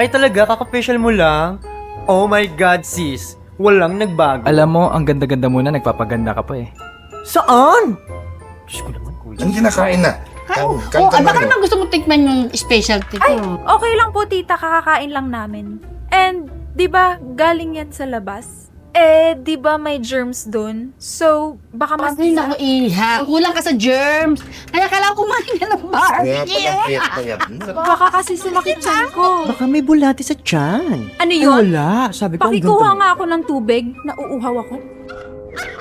Ay talaga, kaka-facial mo lang? Oh my God, sis. Walang nagbago. Alam mo, ang ganda-ganda mo na, nagpapaganda ka pa eh. Saan? Diyos ko naman, kuya. Ano kinakain na? Baka naman gusto mo tikman yung specialty ko. Ay, okay lang po tita, kakakain lang namin. And, di ba, galing yan sa labas? Eh, di ba may germs dun? So, baka mas... Ay, naku, iha. Kulang ka sa germs. Kaya kailangan kumain ka ng barbecue. Baka kasi sumakit tiyan ko. Baka may bulati sa tiyan. Ano Ay, yun? wala. Sabi ko, ang Pakikuha ganda. nga ako ng tubig. Nauuhaw ako.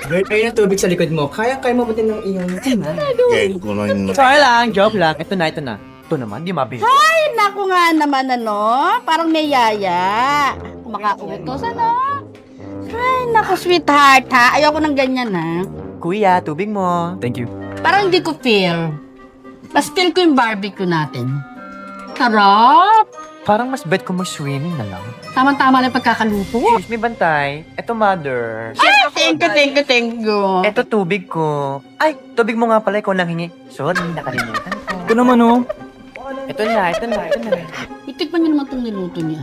Girl, ayun ang tubig sa likod mo. Kaya mo din ng iyong tina. Sorry lang, joke lang. Ito na. Ito naman, di mabili. Ay, naku nga naman, parang may yaya. Makautos, Ay, naku, sweetheart, ha? Ayoko ng ganyan, ha? Kuya, tubig mo. Thank you. Parang hindi ko feel. Mas feel ko yung barbecue natin. Sarap! Parang mas bet ko mag-swimming na lang. Tama-tama lang yung pagkakaluto. Excuse me, bantay. Ito, mother. Thank you. Ito, tubig ko. Ay, tubig mo nga pala. Ikaw lang hingi. Sorry, nakalimutan ko. Ito naman oh. Ito na. Itikman niyo naman itong niluto niya.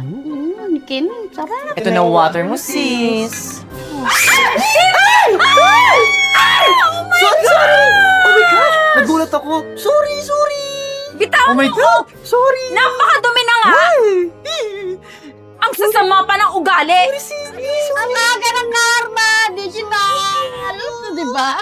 Ken, sarap. Ito na water mo, sis. Sorry! Oh my gosh! Nagulat ako. Sorry! Bitawan Oh my mo God! ko! Sorry! Napakadumi na nga! Ang sasama pa ng ugali! Ang aga ng karma! Digital! Di ba?